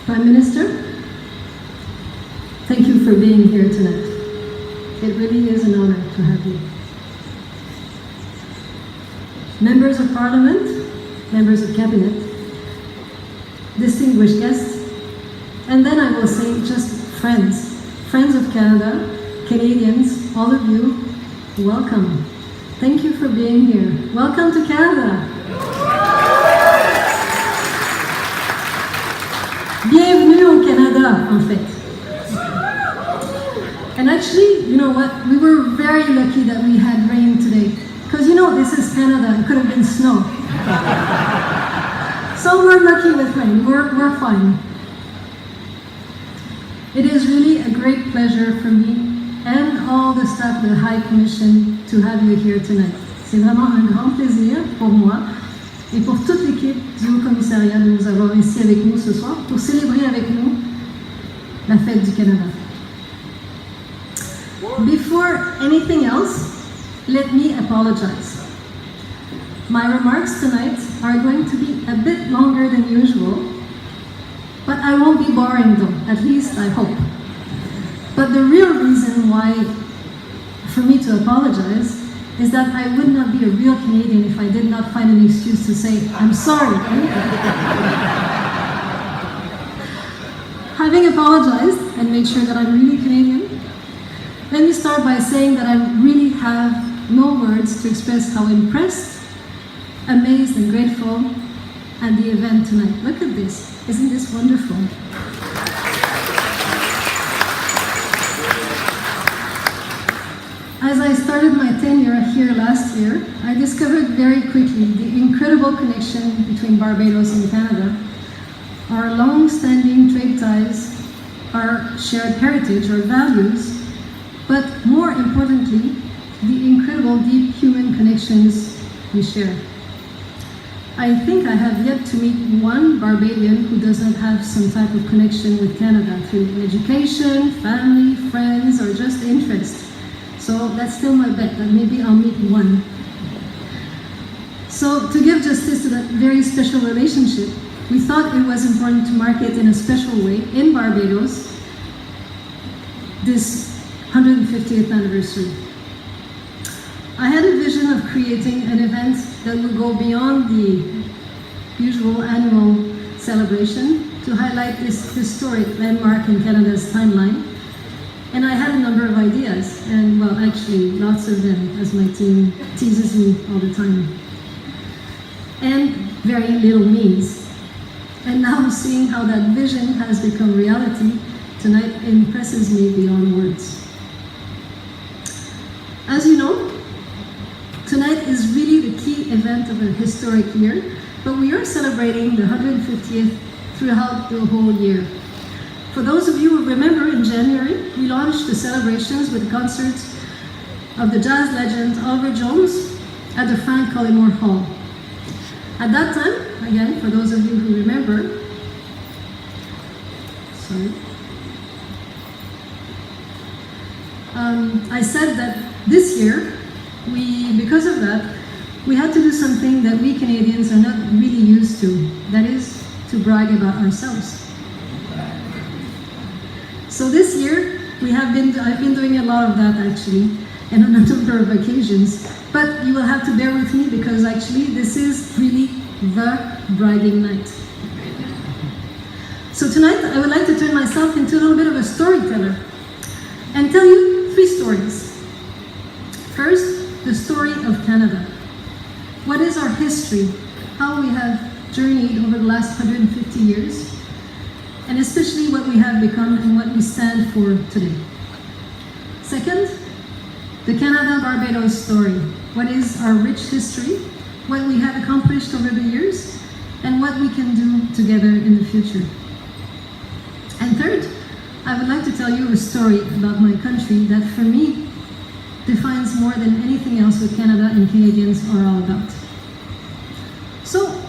Prime Minister, thank you for being here tonight. It really is an honor to have you. Members of Parliament, members of Cabinet, distinguished guests, and then I will say just friends of Canada, Canadians, all of you, welcome. Thank you for being here. Welcome to Canada. Bienvenue au Canada, en fait. And actually, you know what? We were very lucky that we had rain today. Because you know, this is Canada, it could have been snow. So we're lucky with rain, we're fine. It is really a great pleasure for me and all the staff of the High Commission to have you here tonight. C'est vraiment un grand plaisir pour moi et pour toute l'équipe du Haut Commissariat de nous avoir ici avec nous ce soir pour célébrer avec nous la fête du Canada. Before anything else, let me apologize. My remarks tonight are going to be a bit longer than usual, but I won't be boring though, at least I hope. But the real reason why, for me to apologize, is that I would not be a real Canadian if I did not find an excuse to say, I'm sorry. Having apologized and made sure that I'm really Canadian, let me start by saying that I really have no words to express how impressed, amazed and grateful at the event tonight. Look at this. Isn't this wonderful? As I started my tenure here last year, I discovered very quickly the incredible connection between Barbados and Canada, our long-standing trade ties, our shared heritage, our values, but more importantly, the incredible deep human connections we share. I think I have yet to meet one Barbadian who does not have some type of connection with Canada through education, family, friends, or just interest. So that's still my bet that maybe I'll meet one. So to give justice to that very special relationship, we thought it was important to mark it in a special way in Barbados, this 150th anniversary. I had a vision of creating an event that would go beyond the usual annual celebration to highlight this historic landmark in Canada's timeline. And I had a number of ideas, and well, actually, lots of them, as my team teases me all the time. And very little means. And now seeing how that vision has become reality tonight impresses me beyond words. As you know, tonight is really the key event of a historic year, but we are celebrating the 150th throughout the whole year. For those of you who remember, in January, we launched the celebrations with concerts of the jazz legend Oliver Jones at the Frank Collymore Hall. At that time, again, for those of you who remember, I said that this year, because of that, we had to do something that we Canadians are not really used to, that is to brag about ourselves. So this year, I've been doing a lot of that actually, and on a number of occasions, but you will have to bear with me because actually this is really the bragging night. So tonight, I would like to turn myself into a little bit of a storyteller and tell you 3 stories. First, the story of Canada. What is our history? How we have journeyed over the last 150 years? And especially what we have become and what we stand for today. Second, the Canada-Barbados story. What is our rich history, what we have accomplished over the years, and what we can do together in the future. And third, I would like to tell you a story about my country that for me defines more than anything else what Canada and Canadians are all about. So,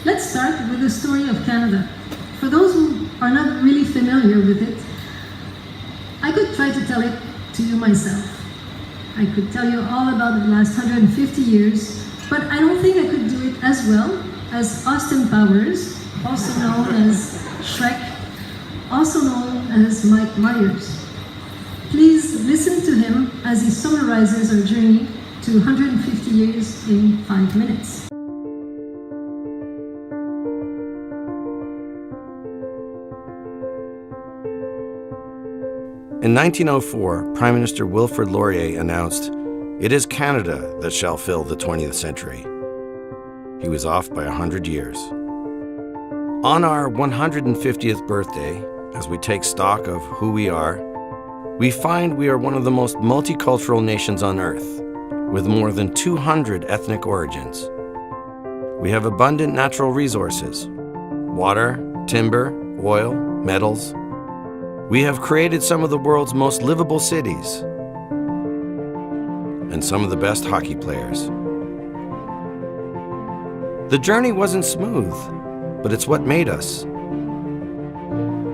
let's start with the story of Canada. For those who are not really familiar with it, I could try to tell it to you myself. I could tell you all about the last 150 years, but I don't think I could do it as well as Austin Powers, also known as Shrek also known as Mike Myers. Please listen to him as he summarizes our journey to 150 years in 5 minutes. In 1904, Prime Minister Wilfrid Laurier announced, "It is Canada that shall fill the 20th century." He was off by 100 years. On our 150th birthday, as we take stock of who we are, we find we are one of the most multicultural nations on Earth, with more than 200 ethnic origins. We have abundant natural resources: water, timber, oil, metals. We have created some of the world's most livable cities and some of the best hockey players. The journey wasn't smooth, but it's what made us.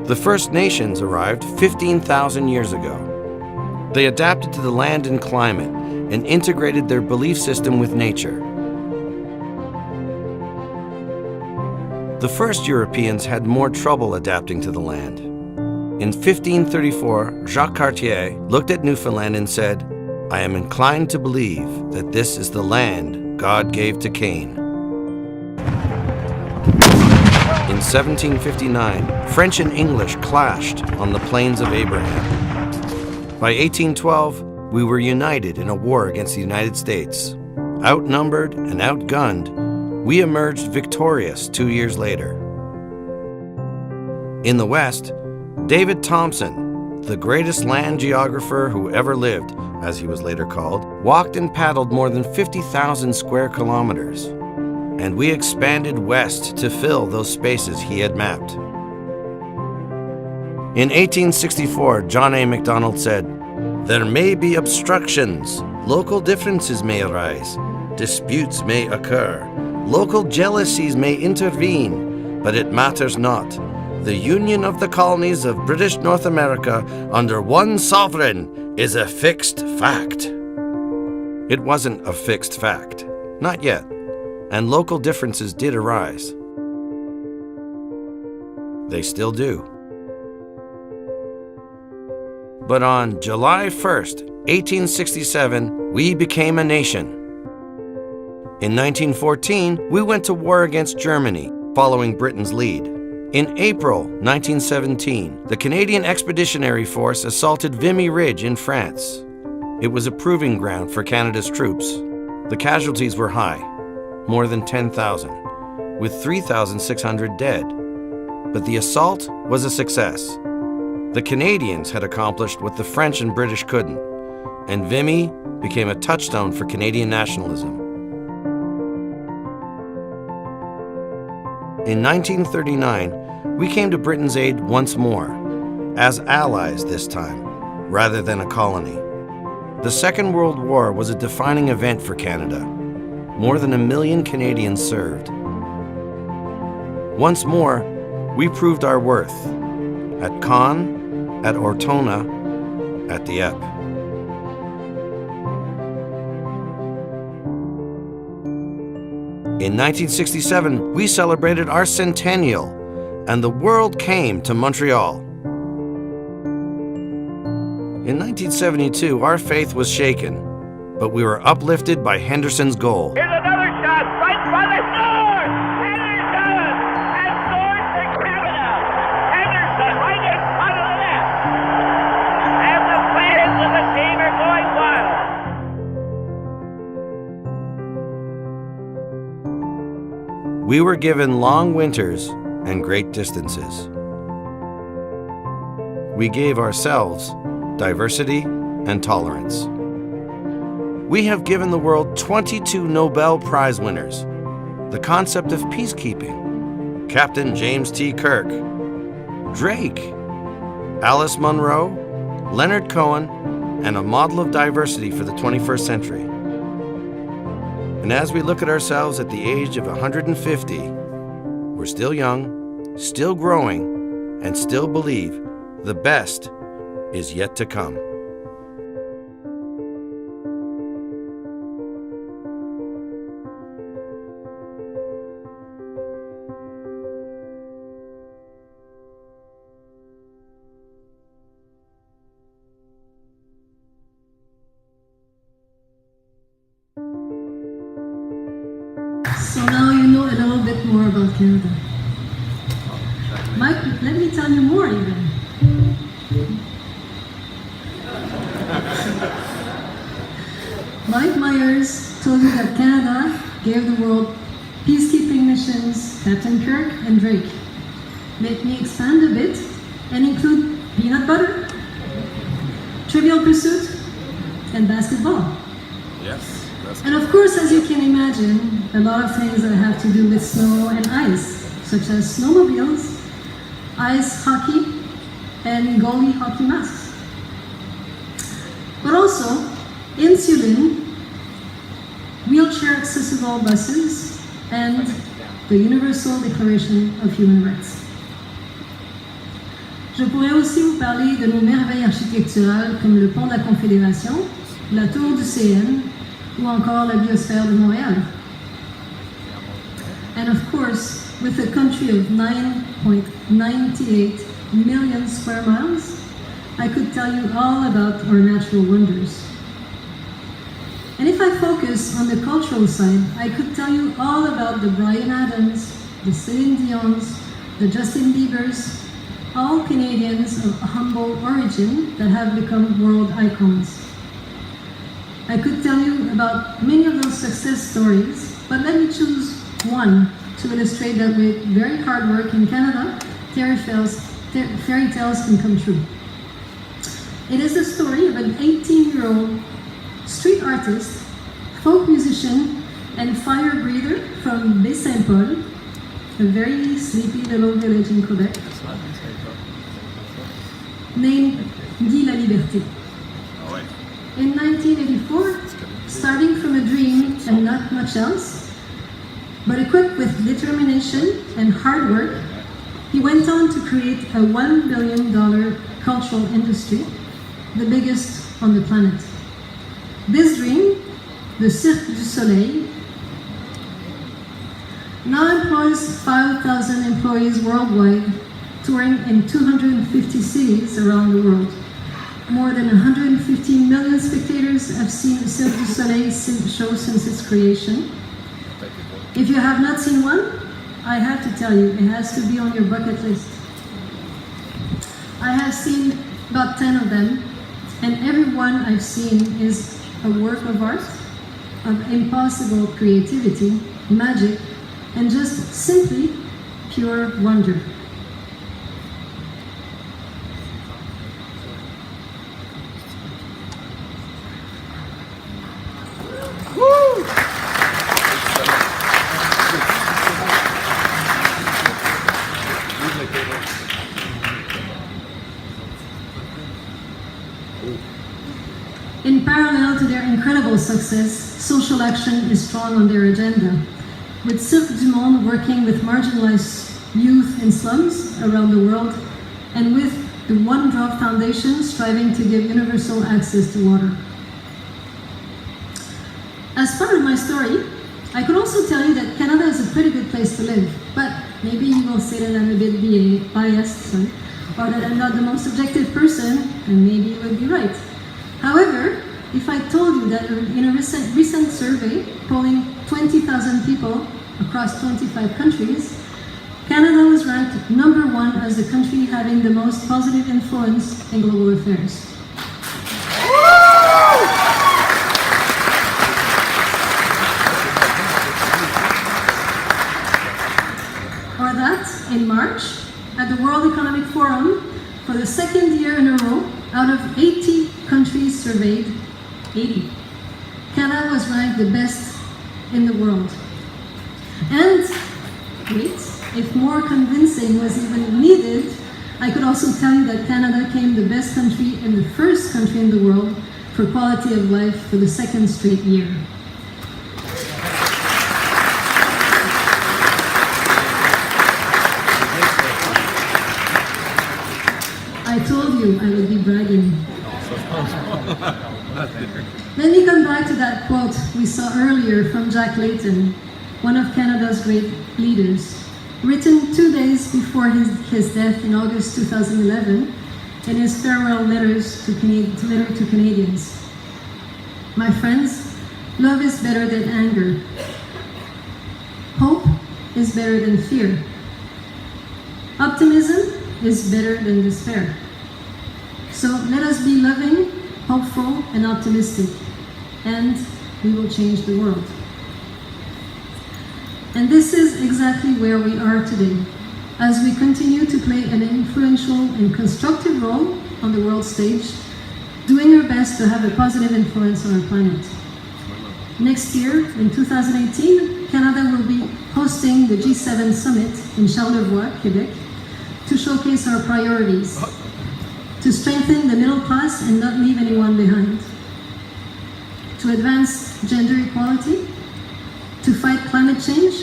The First Nations arrived 15,000 years ago. They adapted to the land and climate and integrated their belief system with nature. The first Europeans had more trouble adapting to the land. In 1534, Jacques Cartier looked at Newfoundland and said, "I am inclined to believe that this is the land God gave to Cain." In 1759, French and English clashed on the Plains of Abraham. By 1812, we were united in a war against the United States. Outnumbered and outgunned, we emerged victorious 2 years later. In the West, David Thompson, the greatest land geographer who ever lived, as he was later called, walked and paddled more than 50,000 square kilometers. And we expanded west to fill those spaces he had mapped. In 1864, John A. Macdonald said, "There may be obstructions, local differences may arise, disputes may occur, local jealousies may intervene, but it matters not. The union of the colonies of British North America under one sovereign is a fixed fact." It wasn't a fixed fact, not yet, and local differences did arise. They still do. But on July 1st, 1867, we became a nation. In 1914, we went to war against Germany, following Britain's lead. In April 1917, the Canadian Expeditionary Force assaulted Vimy Ridge in France. It was a proving ground for Canada's troops. The casualties were high, more than 10,000, with 3,600 dead. But the assault was a success. The Canadians had accomplished what the French and British couldn't, and Vimy became a touchstone for Canadian nationalism. In 1939, we came to Britain's aid once more, as allies this time, rather than a colony. The Second World War was a defining event for Canada. More than 1 million Canadians served. Once more, we proved our worth at Caen, at Ortona, at Dieppe. In 1967, we celebrated our centennial, and the world came to Montreal. In 1972, our faith was shaken, but we were uplifted by Henderson's goal. Here's another shot, right by the score! Henderson has scored for Canada! Henderson right in front of the net! And the fans of the team are going wild! We were given long winters and great distances. We gave ourselves diversity and tolerance. We have given the world 22 Nobel Prize winners, the concept of peacekeeping, Captain James T. Kirk, Drake, Alice Munro, Leonard Cohen, and a model of diversity for the 21st century. And as we look at ourselves at the age of 150, we're still young, still growing, and still believe the best is yet to come. more about Canada. Mike, let me tell you more even. Mike Myers told you that Canada gave the world peacekeeping missions, Captain Kirk and Drake. Let me expand a bit and include peanut butter, Trivial Pursuit, and basketball. Yes. And of course, as you can imagine, a lot of things that have to do with snow and ice, such as snowmobiles, ice hockey, and goalie hockey masks. But also, insulin, wheelchair accessible buses, and the Universal Declaration of Human Rights. Je pourrais aussi vous parler de nos merveilles architecturales comme le pont de la Confédération, la tour du CN ou encore la biosphère de Montréal. And of course, with a country of 9.98 million square miles, I could tell you all about our natural wonders. And if I focus on the cultural side, I could tell you all about the Bryan Adams, the Celine Dions, the Justin Biebers, all Canadians of humble origin that have become world icons. I could tell you about many of those success stories, but let me choose one to illustrate that with very hard work in Canada, fairy tales can come true. It is the story of an 18-year-old street artist, folk musician, and fire breather from Baie-Saint-Paul, a very sleepy little village in Quebec, named Guy Laliberté. In 1984, starting from a dream and not much else, but equipped with determination and hard work, he went on to create a $1 billion cultural industry, the biggest on the planet. This dream, the Cirque du Soleil, now employs 5,000 employees worldwide, touring in 250 cities around the world. More than 150 million spectators have seen the Cirque du Soleil show since its creation. If you have not seen one, I have to tell you, it has to be on your bucket list. I have seen about 10 of them, and every one I've seen is a work of art, of impossible creativity, magic, and just simply pure wonder. In parallel to their incredible success, social action is strong on their agenda, with Cirque du Monde working with marginalized youth in slums around the world, and with the One Drop Foundation striving to give universal access to water. As part of my story, I could also tell you that Canada is a pretty good place to live, but maybe you will say that I'm a bit biased, or that I'm not the most objective person, and maybe you would be right. However, if I told you that in a recent survey polling 20,000 people across 25 countries, Canada was ranked #1 as the country having the most positive influence in global affairs. Or that, in March, at the World Economic Forum, for the second year in a row, out of 80 countries surveyed, 80, Canada was ranked the best in the world. And, wait, if more convincing was even needed, I could also tell you that Canada became the best country and the first country in the world for quality of life for the second straight year. I told you I would be bragging. Let me come back to that quote we saw earlier from Jack Layton, one of Canada's great leaders, written 2 days before his death in August 2011 in his farewell letter to Canadians. My friends, love is better than anger. Hope is better than fear. Optimism is better than despair. So let us be loving, hopeful, and optimistic, and we will change the world. And this is exactly where we are today, as we continue to play an influential and constructive role on the world stage, doing our best to have a positive influence on our planet. Next year, in 2018, Canada will be hosting the G7 Summit in Charlevoix, Quebec, to showcase our priorities, to strengthen the middle class and not leave anyone behind, to advance gender equality, to fight climate change,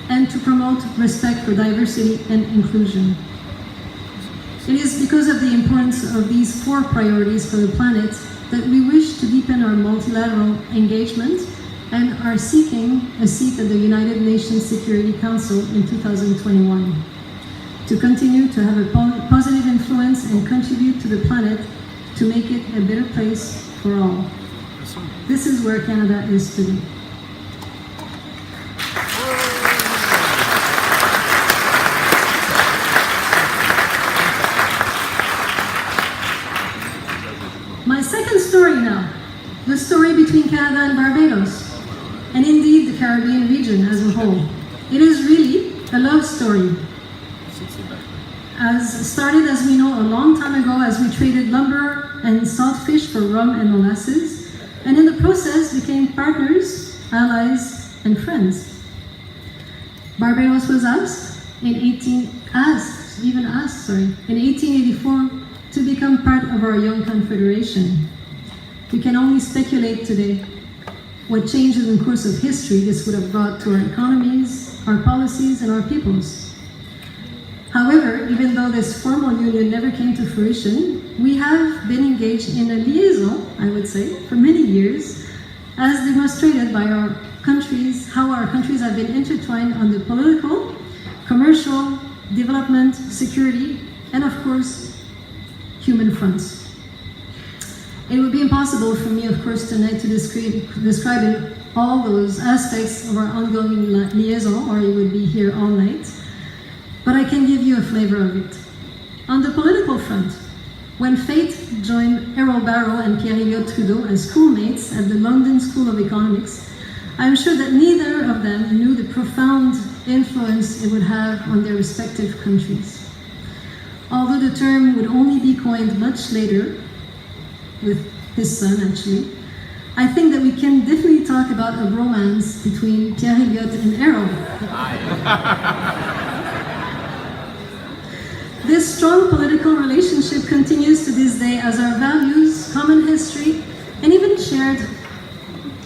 and to promote respect for diversity and inclusion. It is because of the importance of these 4 priorities for the planet that we wish to deepen our multilateral engagement and are seeking a seat at the United Nations Security Council in 2021, to continue to have a positive influence and contribute to the planet to make it a better place for all. This is where Canada is today. My second story now, the story between Canada and Barbados, and indeed the Caribbean region as a whole. It is really a love story. Started, as we know, a long time ago as we traded lumber and salt fish for rum and molasses, and in the process became partners, allies, and friends. Barbados was asked in 1884 to become part of our young confederation. We can only speculate today what changes in the course of history this would have brought to our economies, our policies, and our peoples. However, even though this formal union never came to fruition, we have been engaged in a liaison, I would say, for many years, as demonstrated by our countries, how our countries have been intertwined on the political, commercial, development, security, and of course, human fronts. It would be impossible for me, of course, tonight to describe in all those aspects of our ongoing liaison, or it would be here all night. But I can give you a flavor of it. On the political front, when fate joined Errol Barrow and Pierre-Elliott Trudeau as schoolmates at the London School of Economics, I'm sure that neither of them knew the profound influence it would have on their respective countries. Although the term would only be coined much later, with his son actually, I think that we can definitely talk about a romance between Pierre-Elliott and Errol. This strong political relationship continues to this day as our values, common history, and even shared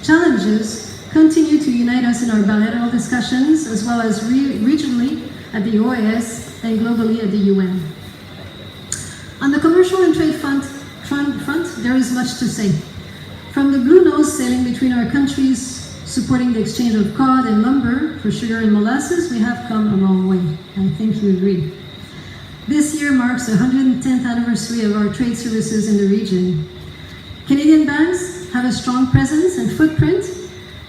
challenges continue to unite us in our bilateral discussions, as well as regionally at the OAS and globally at the UN. On the commercial and trade front, there is much to say. From the blue nose sailing between our countries, supporting the exchange of cod and lumber for sugar and molasses, we have come a long way. I think you agree. This year marks the 110th anniversary of our trade services in the region. Canadian banks have a strong presence and footprint,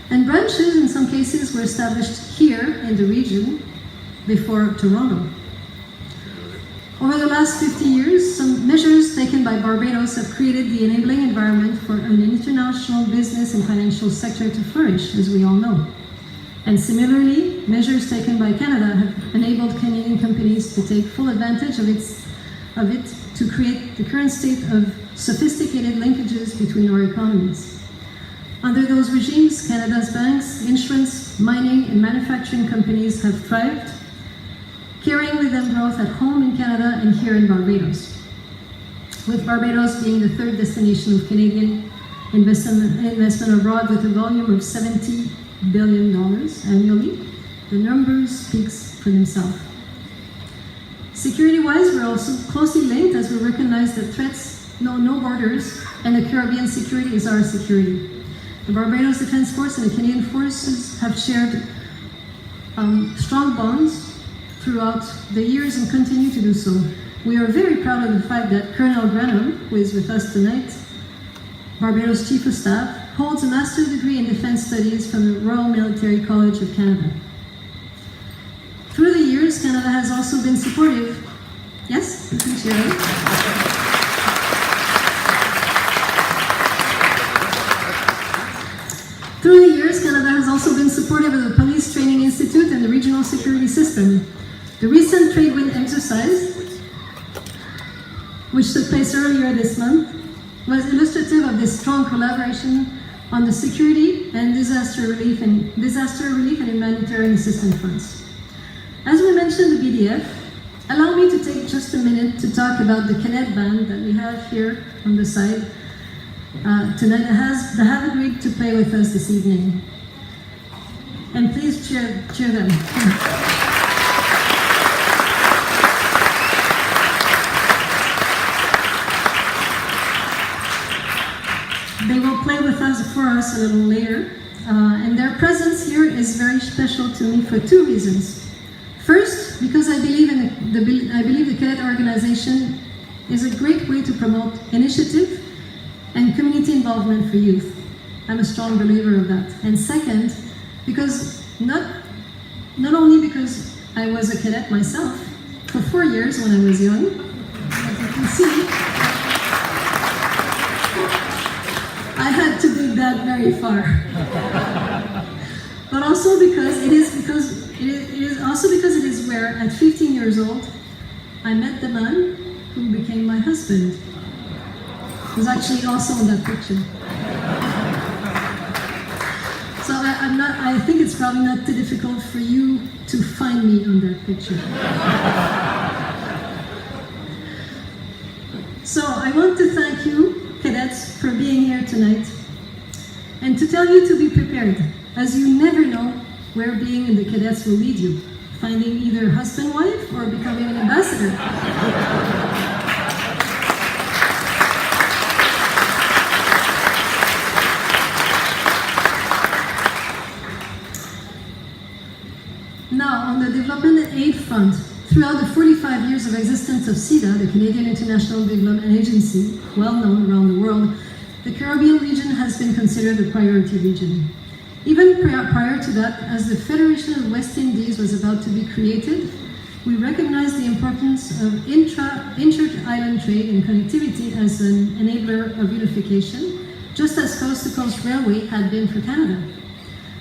and branches in some cases were established here in the region before Toronto. Over the last 50 years, some measures taken by Barbados have created the enabling environment for an international business and financial sector to flourish, as we all know. And similarly, measures taken by Canada have enabled Canadian companies to take full advantage of it to create the current state of sophisticated linkages between our economies. Under those regimes, Canada's banks, insurance, mining, and manufacturing companies have thrived, carrying with them growth at home in Canada and here in Barbados. With Barbados being the third destination of Canadian investment abroad with a volume of $70 billion annually, the numbers speaks for themselves. Security-wise, we're also closely linked as we recognize that threats know no borders, and the Caribbean security is our security. The Barbados Defence Force and the Canadian Forces have shared strong bonds throughout the years and continue to do so. We are very proud of the fact that Colonel Granholm, who is with us tonight, Barbados Chief of Staff, holds a master's degree in defense studies from the Royal Military College of Canada. years, Canada has also been supportive. Yes, you can share it. Through the years, Canada has also been supportive of the Police Training Institute and the regional security system. The recent trade wind exercise, which took place earlier this month, was illustrative of this strong collaboration on the security and disaster relief and humanitarian assistance fronts. As we mentioned the BDF, allow me to take just a minute to talk about the cadet band that we have here on the side tonight that have agreed to play with us this evening. And please cheer them. They will play with us for us a little later, and their presence here is very special to me for two reasons. First, because I believe the cadet organization is a great way to promote initiative and community involvement for youth. I'm a strong believer of that. And second, because not only because I was a cadet myself for 4 years when I was young, as you can see, I had to dig that very far. But also because it is where at 15 years old I met the man who became my husband. He was actually also in that picture. So I think it's probably not too difficult for you to find me on that picture. So I want to thank you, cadets, for being here tonight, and to tell you to be prepared, as you never know where being in the cadets will lead you, finding either husband, wife, or becoming an ambassador. Now, on the development aid front, throughout the 45 years of existence of CIDA, the Canadian International Development Agency, well known around the world, the Caribbean region has been considered a priority region. Even prior to that, as the Federation of West Indies was about to be created, we recognized the importance of inter-island trade and connectivity as an enabler of unification, just as coast-to-coast railway had been for Canada.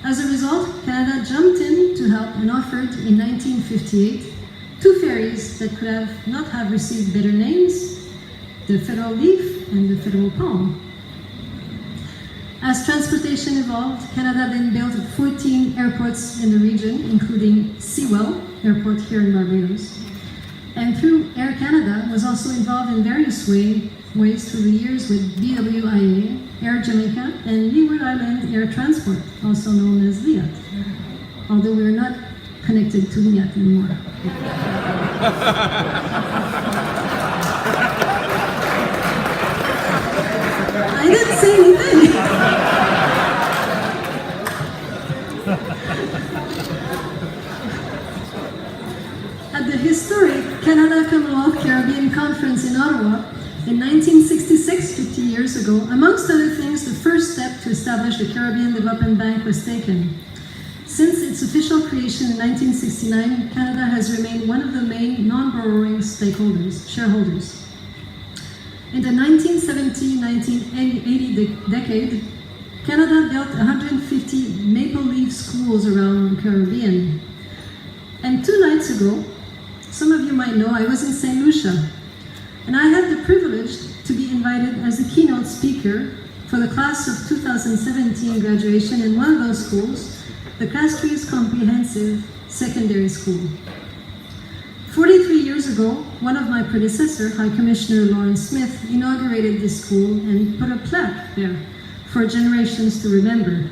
As a result, Canada jumped in to help and offered in 1958 two ferries that could not have received better names, the Federal Leaf and the Federal Palm. As transportation evolved, Canada then built 14 airports in the region, including Sewell Airport here in Barbados. And through Air Canada was also involved in various ways through the years with BWIA, Air Jamaica, and Leeward Island Air Transport, also known as LIAT, although we're not connected to LIAT anymore. I didn't say anything. At the historic Canada Commonwealth Caribbean Conference in Ottawa in 1966, 50 years ago, amongst other things, the first step to establish the Caribbean Development Bank was taken. Since its official creation in 1969, Canada has remained one of the main non-borrowing shareholders. In the 1970-1980 decade, Canada built 150 maple leaf schools around the Caribbean. And 2 nights ago, some of you might know, I was in St. Lucia, and I had the privilege to be invited as a keynote speaker for the class of 2017 graduation in one of those schools, the Castries Comprehensive Secondary School. 43 years ago, one of my predecessors, High Commissioner Lawrence Smith, inaugurated this school and put a plaque there for generations to remember.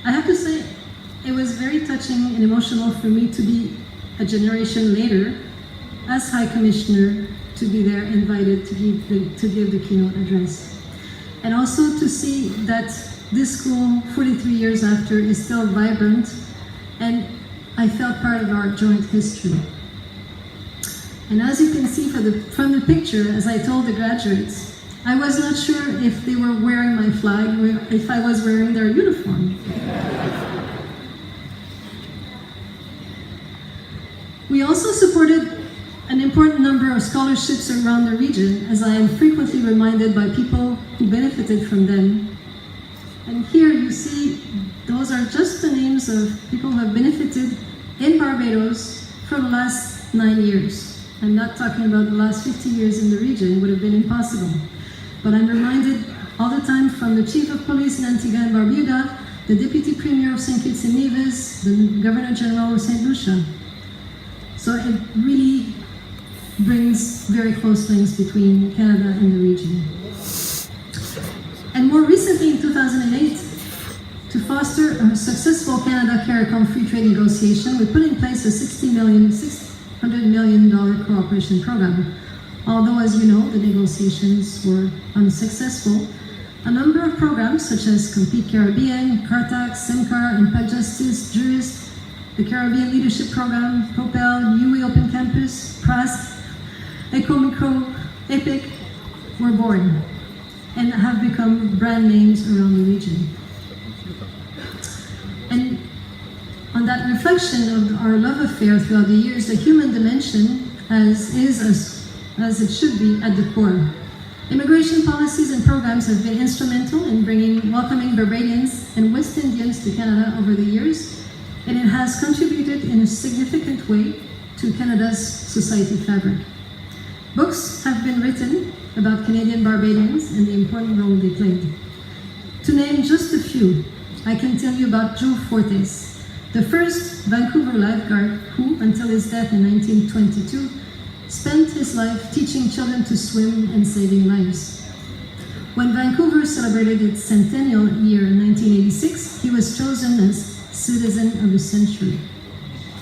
I have to say, it was very touching and emotional for me to be a generation later, as High Commissioner, to be there invited to give the keynote address. And also to see that this school, 43 years after, is still vibrant, and I felt part of our joint history. And as you can see from the picture, as I told the graduates, I was not sure if they were wearing my flag or if I was wearing their uniform. We also supported an important number of scholarships around the region, as I am frequently reminded by people who benefited from them. And here you see, those are just the names of people who have benefited in Barbados for the last 9 years. I'm not talking about the last 50 years in the region, it would have been impossible. But I'm reminded all the time from the Chief of Police in Antigua and Barbuda, the Deputy Premier of St. Kitts and Nevis, the Governor General of St. Lucia. So it really brings very close links between Canada and the region. And more recently, in 2008, to foster a successful Canada-CARICOM free trade negotiation, we put in place a $600 million cooperation program. Although, as you know, the negotiations were unsuccessful, a number of programs such as Compete Caribbean, CARTAX, SEMCAR, Impact Justice, Jurist, the Caribbean Leadership Program, Propel, UE Open Campus, PRASC, EcoMicro, EPIC were born and have become brand names around the region. And on that reflection of our love affair throughout the years, the human dimension as it should be at the core. Immigration policies and programs have been instrumental in welcoming Barbadians and West Indians to Canada over the years, and it has contributed in a significant way to Canada's society fabric. Books have been written about Canadian Barbadians and the important role they played. To name just a few, I can tell you about Joe Fortes, the first Vancouver lifeguard who, until his death in 1922, spent his life teaching children to swim and saving lives. When Vancouver celebrated its centennial year in 1986, he was chosen as Citizen of the Century.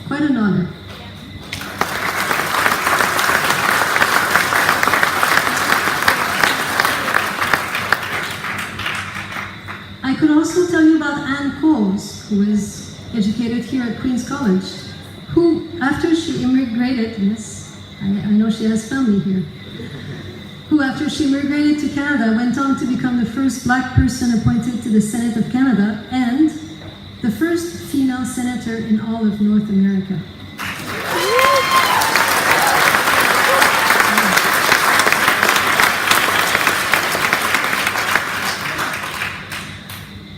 Quite an honor. I could also tell you about Anne Coles, who was educated here at Queen's College, who, after she immigrated, yes, I know she has family here, who after she immigrated to Canada went on to become the first Black person appointed to the Senate of Canada and the first female senator in all of North America.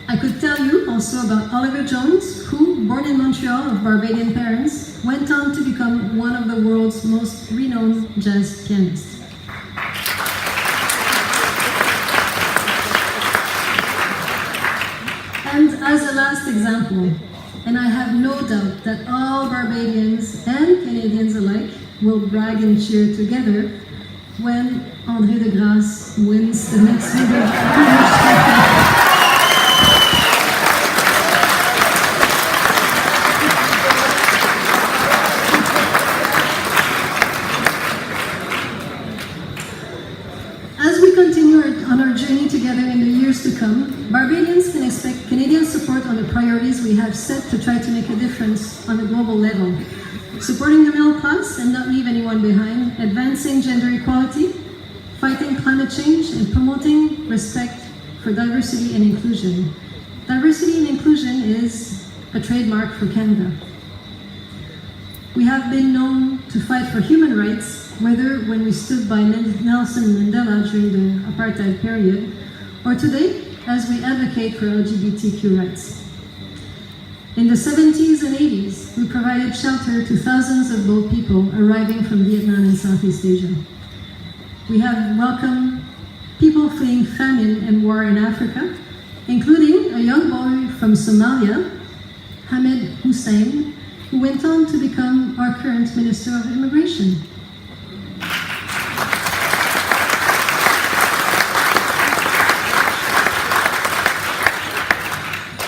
I could tell you also about Oliver Jones, who, born in Montreal of Barbadian parents, went on to become one of the world's most renowned jazz pianists. And as a last example, and I have no doubt that all Barbadians and Canadians alike will brag and cheer together when André de Grasse wins the next British to come, Barbadians can expect Canadian support on the priorities we have set to try to make a difference on a global level. Supporting the middle class and not leave anyone behind, advancing gender equality, fighting climate change, and promoting respect for diversity and inclusion. Diversity and inclusion is a trademark for Canada. We have been known to fight for human rights, whether when we stood by Nelson Mandela during the apartheid period, or today, as we advocate for LGBTQ rights. In the 70s and 80s, we provided shelter to thousands of boat people arriving from Vietnam and Southeast Asia. We have welcomed people fleeing famine and war in Africa, including a young boy from Somalia, Hamid Hussein, who went on to become our current Minister of Immigration.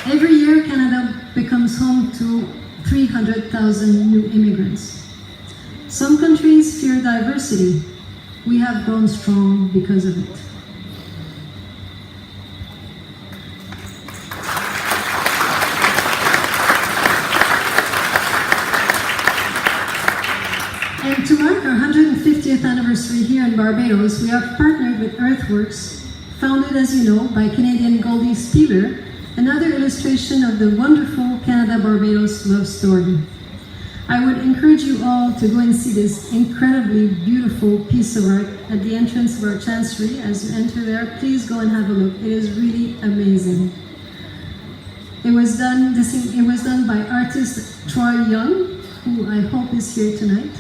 Every year, Canada becomes home to 300,000 new immigrants. Some countries fear diversity. We have grown strong because of it. And to mark our 150th anniversary here in Barbados, we have partnered with Earthworks, founded, as you know, by Canadian Goldie Spieler, another illustration of the wonderful Canada-Barbados love story. I would encourage you all to go and see this incredibly beautiful piece of art at the entrance of our chancery. As you enter there, please go and have a look. It is really amazing. It was done by artist Troy Young, who I hope is here tonight,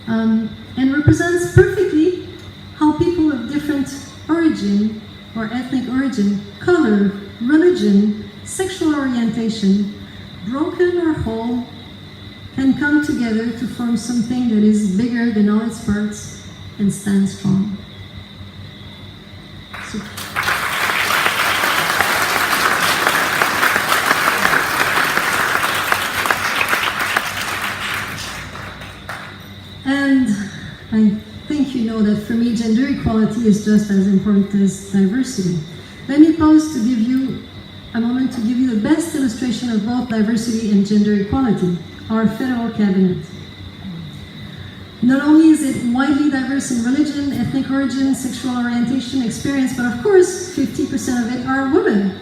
and represents perfectly how people of different origin or ethnic origin, color, religion, sexual orientation, broken or whole, can come together to form something that is bigger than all its parts and stand strong. So, and I think you know that for me, gender equality is just as important as diversity. Let me pause to give you a moment to give you the best illustration of both diversity and gender equality, our federal cabinet. Not only is it widely diverse in religion, ethnic origin, sexual orientation, experience, but of course, 50% of it are women.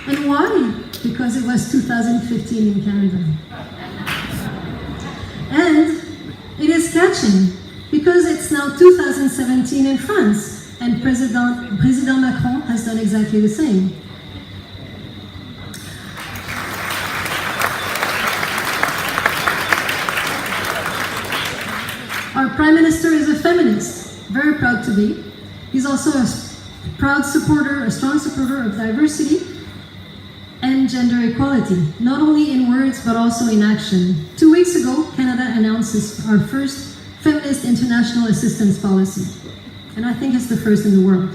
And why? Because it was 2015 in Canada. And it is catching because it's now 2017 in France. And President Macron has done exactly the same. Our Prime Minister is a feminist, very proud to be. He's also a proud supporter, a strong supporter of diversity and gender equality, not only in words but also in action. 2 weeks ago, Canada announced our first feminist international assistance policy. And I think it's the first in the world.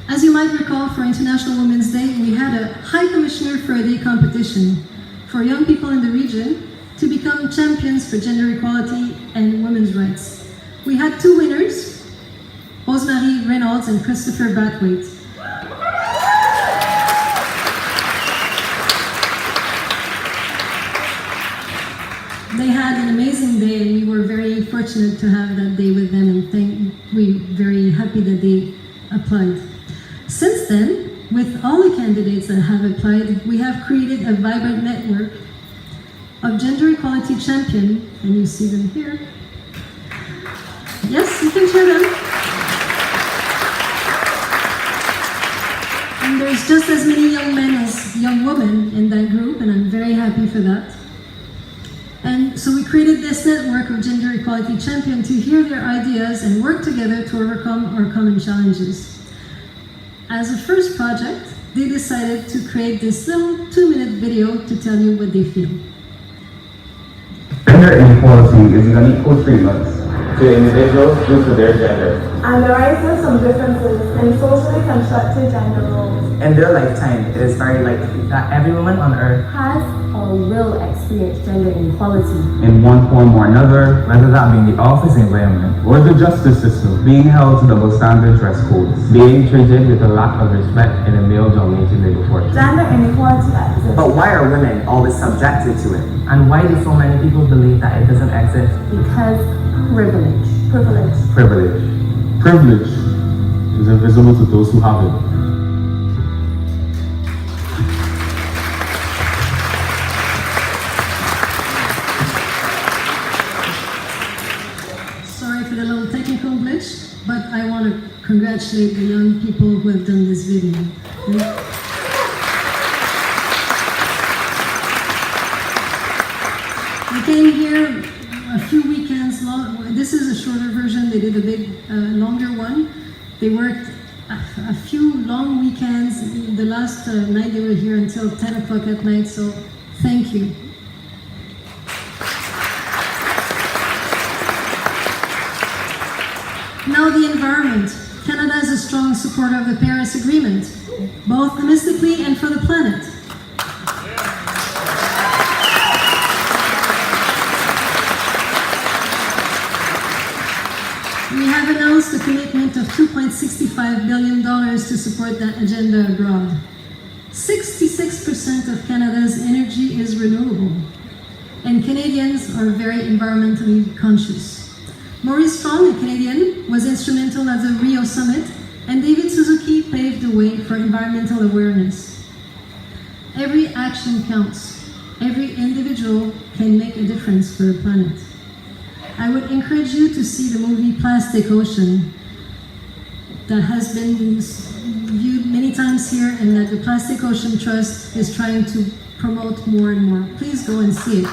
As you might recall, for International Women's Day, we had a High Commissioner for a Day competition for young people in the region to become champions for gender equality and women's rights. We had 2 winners, Rosemary Reynolds and Christopher Brathwaite. They had an amazing day, and we were very fortunate to have that day with them, and we're very happy that they applied. Since then, with all the candidates that have applied, we have created a vibrant network of gender equality champions, and you see them here. Yes, you can share them. And there's just as many young men as young women in that group, and I'm very happy for that. And so we created this network of gender equality champions to hear their ideas and work together to overcome our common challenges. As a first project, they decided to create this little 2-minute video to tell you what they feel. Gender inequality is an unequal treatment to individuals due to their gender. And there are some differences in socially constructed gender roles. In their lifetime, it is very likely that every woman on earth has or will experience gender inequality. In one form or another, whether that be in the office environment or the justice system, being held to double standard dress codes, being treated with a lack of respect in a male-dominated labor force. Gender inequality exists. But why are women always subjected to it? And why do so many people believe that it doesn't exist? Because privilege. Privilege is invisible to those who have it. Sorry for the little technical glitch, but I want to congratulate the young people who have done this video. I came here a few weekends long. This is a shorter version. They did a big, longer one. They worked a few long weekends. The last night they were here until 10 o'clock at night, so thank you. Now the environment. Canada is a strong supporter of the Paris Agreement, both domestically and for the planet. We have announced a commitment of $2.65 billion to support that agenda abroad. 66% of Canada's energy is renewable. and Canadians are very environmentally conscious. Maurice Strong, a Canadian, was instrumental at the Rio Summit, and David Suzuki paved the way for environmental awareness. Every action counts. Every individual can make a difference for the planet. I would encourage you to see the movie Plastic Ocean that has been viewed many times here and that the Plastic Ocean Trust is trying to promote more and more. Please go and see it.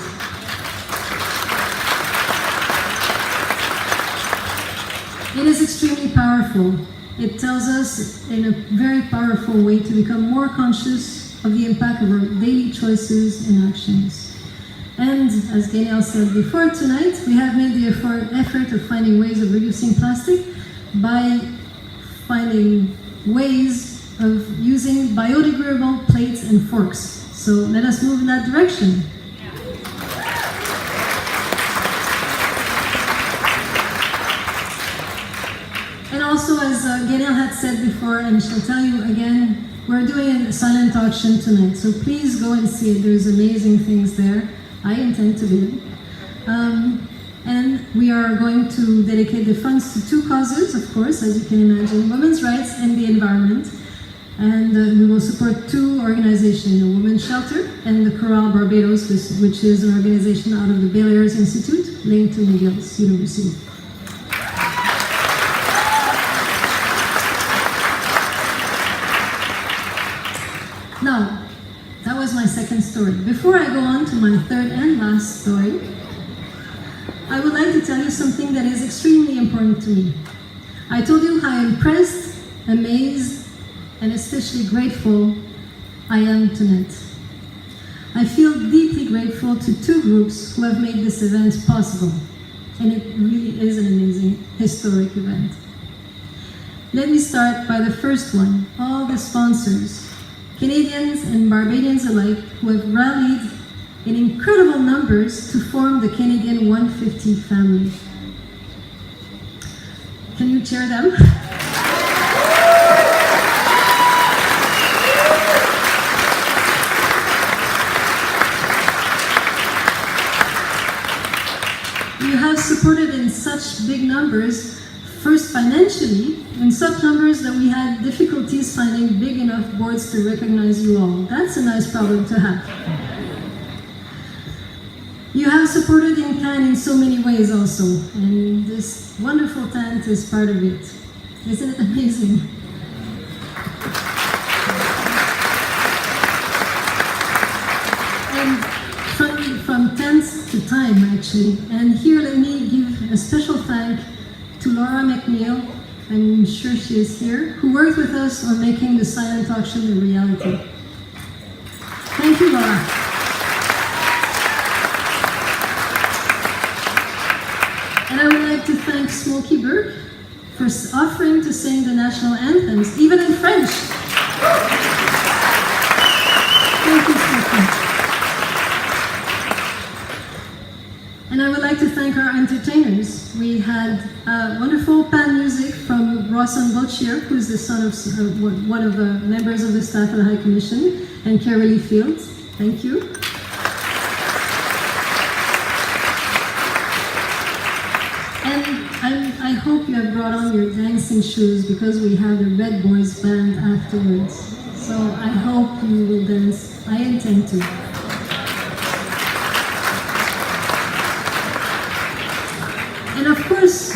It is extremely powerful. It tells us in a very powerful way to become more conscious of the impact of our daily choices and actions. And as Gabriel said before, tonight we have made the effort of finding ways of reducing plastic by finding ways of using biodegradable plates and forks. So let us move in that direction. And also, as Gabriel had said before, and she'll tell you again, we're doing a silent auction tonight. So please go and see it. There's amazing things there. I intend to bid. And we are going to dedicate the funds to two causes, of course, as you can imagine, women's rights and the environment. And we will support two organizations, the Women's Shelter and the Chorale Barbados, which is an organization out of the Bel Airs Institute, linked to McGill's University. Now, that was my second story. Before I go on to my third and last story, I would like to tell you something that is extremely important to me. I told you how impressed, amazed, and especially grateful I am tonight. I feel deeply grateful to two groups who have made this event possible, and it really is an amazing, historic event. Let me start by the first one, all the sponsors, Canadians and Barbadians alike, who have rallied in incredible numbers to form the Canadian 150 family. Can you cheer them? You have supported in such big numbers, first financially, in such numbers that we had difficulties finding big enough boards to recognize you all. That's a nice problem to have. You have supported in kind in so many ways also, and this wonderful tent is part of it. Isn't it amazing? And from tents to time, actually. And here let me give a special thank to Laura McNeil, I'm sure she is here, who worked with us on making the silent auction a reality. Thank you, Laura. And I would like to thank Smokey Burke for offering to sing the national anthems, even in French. Thank you, Smokey. And I would like to thank our entertainers. We had wonderful pan music from Rawson Bochier, who is the son of one of the members of the staff of the High Commission, and Carolee Fields. Thank you. And I hope you have brought on your dancing shoes because we have the Red Boys band afterwards. So I hope you will dance. I intend to. And of course,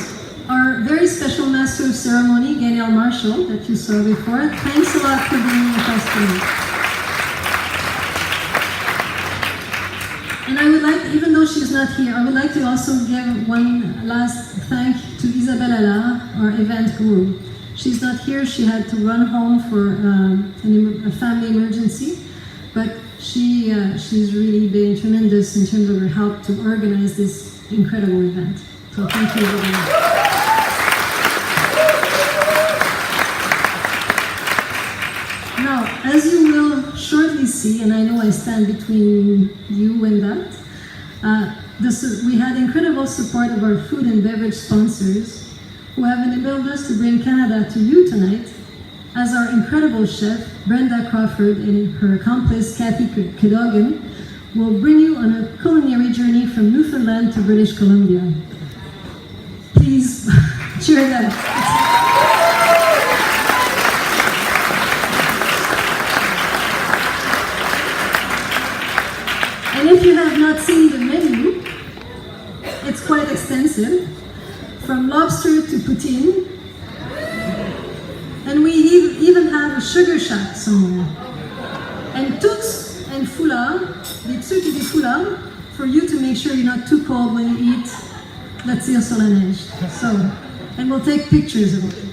our very special master of ceremony, Gabriel Marshall, that you saw before. Thanks a lot for being with us tonight. And I would like, even though she's not here, I would like to also give one last thank to Isabelle Allard, our event guru. She's not here, she had to run home for a family emergency, but she's really been tremendous in terms of her help to organize this incredible event. So thank you very much. Now, as you will shortly see, and I know I stand between you and that, we had incredible support of our food and beverage sponsors who have enabled us to bring Canada to you tonight, as our incredible chef, Brenda Crawford, and her accomplice, Kathy Cadogan, will bring you on a culinary journey from Newfoundland to British Columbia. Please cheer them. And if you have not seen the menu, it's quite extensive, from lobster to poutine, and we even have a sugar shack somewhere. And tucs and foulard, des tucs et des foulards, for you to make sure you're not too cold when you eat la tire sur la neige. So, and we'll take pictures of it.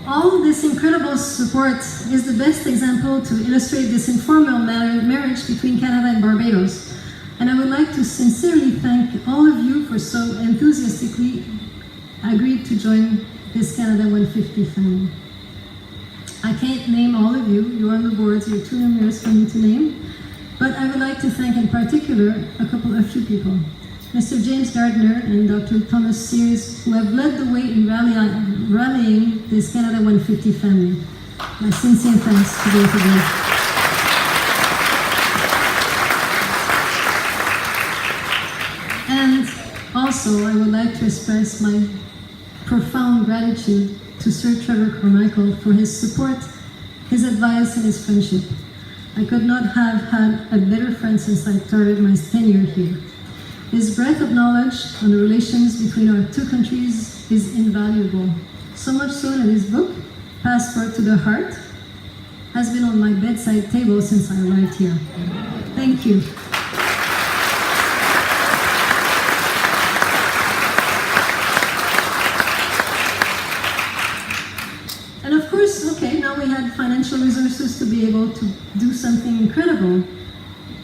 All this incredible support is the best example to illustrate this informal marriage between Canada and Barbados. And I would like to sincerely thank all of you for so enthusiastically agreed to join this Canada 150 family. I can't name all of you, you're on the boards, you're too numerous for me to name, but I would like to thank in particular a few people. Mr. James Gardner and Dr. Thomas Sears, who have led the way in rallying this Canada 150 family. My sincere thanks to both of you. And also, I would like to express my profound gratitude to Sir Trevor Carmichael for his support, his advice, and his friendship. I could not have had a better friend since I started my tenure here. His breadth of knowledge on the relations between our two countries is invaluable. So much so that his book, Passport to the Heart, has been on my bedside table since I arrived here. Thank you. And of course, okay, now we had financial resources to be able to do something incredible,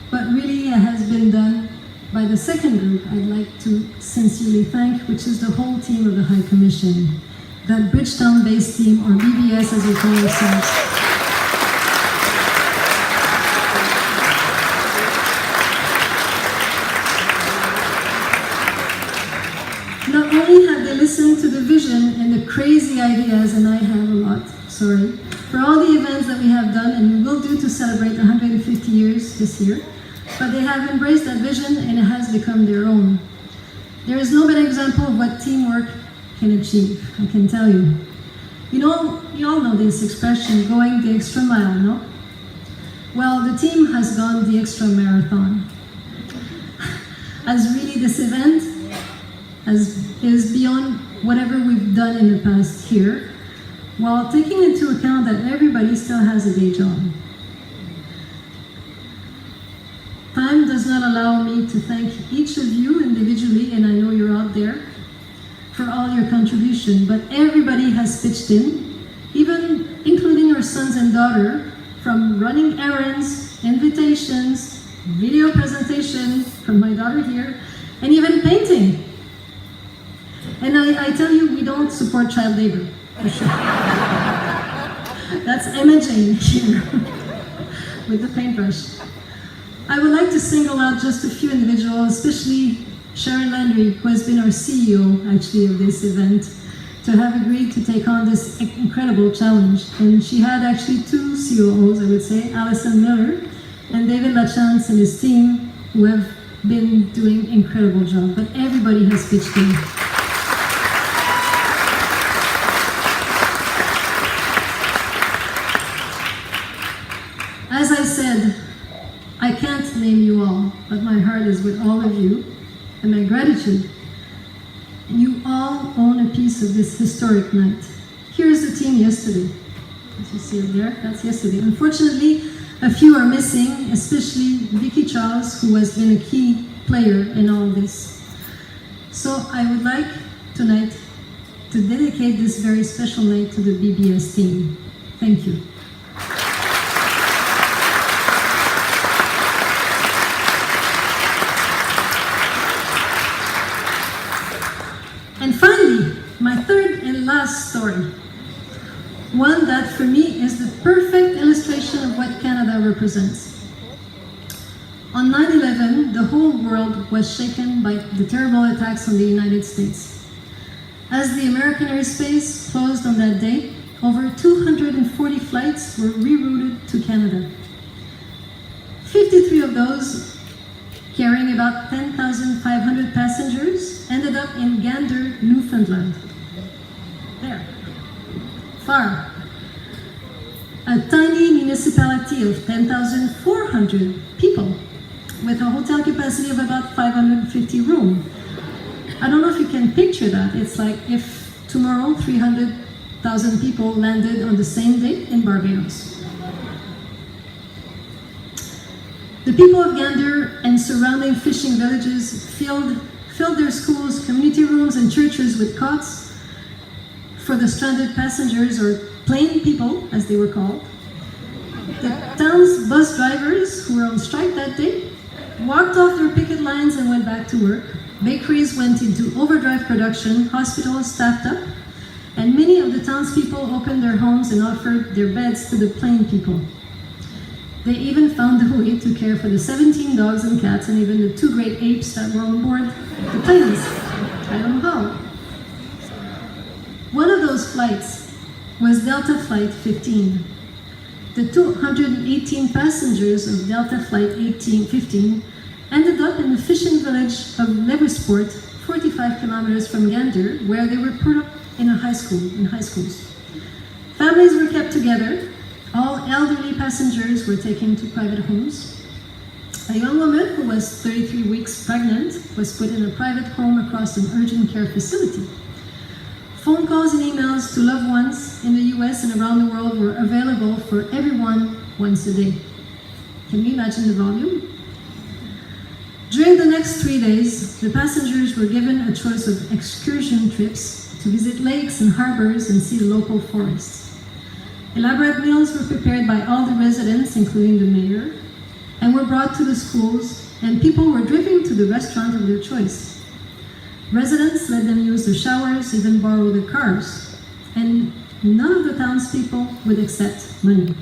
but really it has been done by the second group I'd like to sincerely thank, which is the whole team of the High Commission, that Bridgetown-based team, or BBS as we call ourselves. Not only have they listened to the vision and the crazy ideas, and I have a lot, sorry, for all the events that we have done and we will do to celebrate 150 years this year, but they have embraced that vision and it has become their own. There is no better example of what teamwork can achieve, I can tell you. You all know this expression, going the extra mile, no? Well, the team has gone the extra marathon. As really this event is beyond whatever we've done in the past here, while taking into account that everybody still has a day job. Time does not allow me to thank each of you individually, and I know you're out there, for all your contribution, but everybody has pitched in, even including our sons and daughter, from running errands, invitations, video presentation from my daughter here, and even painting. And I tell you, we don't support child labor, for sure. That's Emma Jane here, with the paintbrush. I would like to single out just a few individuals, especially Sharon Landry, who has been our CEO, actually, of this event, to have agreed to take on this incredible challenge. And she had actually two COOs, I would say, Alison Miller and David Lachance and his team, who have been doing an incredible job. But everybody has pitched in. As I said, I can't name you all, but my heart is with all of you, and my gratitude. And you all own a piece of this historic night. Here's the team yesterday. As you see it there, that's yesterday. Unfortunately, a few are missing, especially Vicky Charles, who has been a key player in all this. So I would like tonight to dedicate this very special night to the BBS team. Thank you. And finally, my third and last story. One that for me is the perfect illustration of what Canada represents. On 9/11, the whole world was shaken by the terrible attacks on the United States. As the American airspace closed on that day, over 240 flights were rerouted to Canada. 53 of those, carrying about 10,500 passengers, ended up in Gander, Newfoundland. There. Far. A tiny municipality of 10,400 people with a hotel capacity of about 550 rooms. I don't know if you can picture that. It's like if tomorrow 300,000 people landed on the same day in Barbados. The people of Gander and surrounding fishing villages filled their schools, community rooms, and churches with cots for the stranded passengers, or plain people, as they were called. The town's bus drivers, who were on strike that day, walked off their picket lines and went back to work. Bakeries went into overdrive production, hospitals staffed up, and many of the townspeople opened their homes and offered their beds to the plain people. They even found a way to care for the 17 dogs and cats and even the 2 great apes that were on board the planes. I don't know how. One of those flights was Delta Flight 15. The 218 passengers of Delta Flight 15 ended up in the fishing village of Leversport, 45 kilometers from Gander, where they were put up in high schools. Families were kept together. All elderly passengers were taken to private homes. A young woman who was 33 weeks pregnant was put in a private home across an urgent care facility. Phone calls and emails to loved ones in the US and around the world were available for everyone once a day. Can you imagine the volume? During the next 3 days, the passengers were given a choice of excursion trips to visit lakes and harbors and see the local forests. Elaborate meals were prepared by all the residents, including the mayor, and were brought to the schools, and people were driven to the restaurant of their choice. Residents let them use the showers, even borrow their cars, and none of the townspeople would accept money.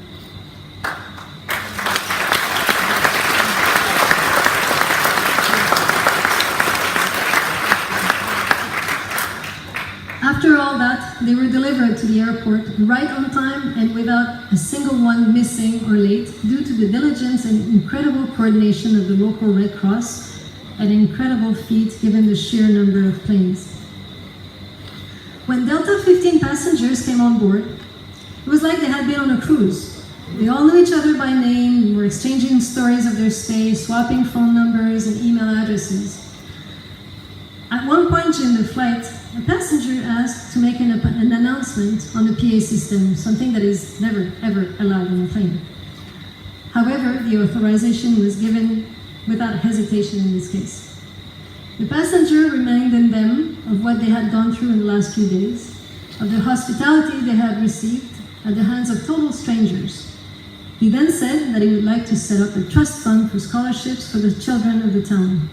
After all that, they were delivered to the airport right on time and without a single one missing or late, due to the diligence and incredible coordination of the local Red Cross, an incredible feat given the sheer number of planes. When Delta 15 passengers came on board, it was like they had been on a cruise. They all knew each other by name, were exchanging stories of their stay, swapping phone numbers and email addresses. At one point during the flight, a passenger asked to make an announcement on the PA system, something that is never, ever allowed on a plane. However, the authorization was given without hesitation in this case. The passenger reminded them of what they had gone through in the last few days, of the hospitality they had received at the hands of total strangers. He then said that he would like to set up a trust fund for scholarships for the children of the town.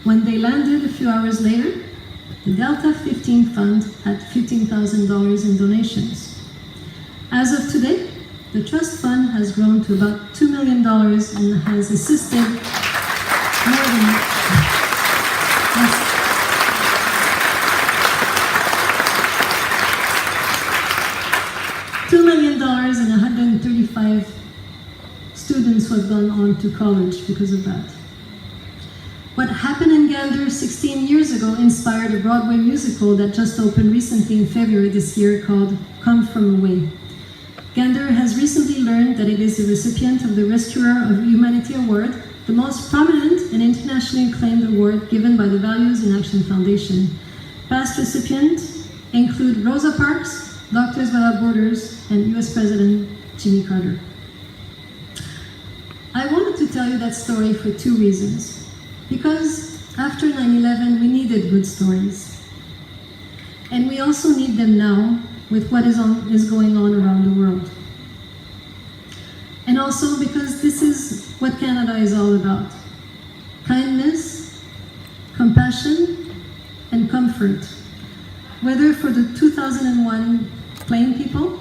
When they landed a few hours later, the Delta 15 Fund had $15,000 in donations. As of today, the trust fund has grown to about $2 million and has assisted more than $2 million and 135 students who have gone on to college because of that. What happened in Gander 16 years ago inspired a Broadway musical that just opened recently in February this year called Come From Away. Gander has recently learned that it is the recipient of the Rescuer of Humanity Award, the most prominent and internationally acclaimed award given by the Values in Action Foundation. Past recipients include Rosa Parks, Doctors Without Borders, and US President Jimmy Carter. I wanted to tell you that story for 2 reasons. Because after 9/11, we needed good stories. And we also need them now with what is going on around the world. And also because this is what Canada is all about. Kindness, compassion, and comfort. Whether for the 2001 plain people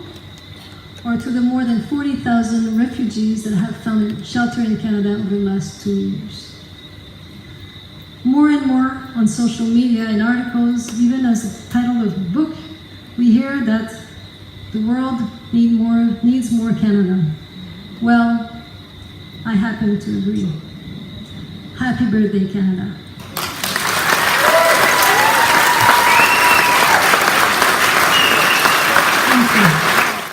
or to the more than 40,000 refugees that have found shelter in Canada over the last 2 years. More and more on social media and articles, even as a title of a book, we hear that the world needs more Canada. Well, I happen to agree. Happy birthday, Canada.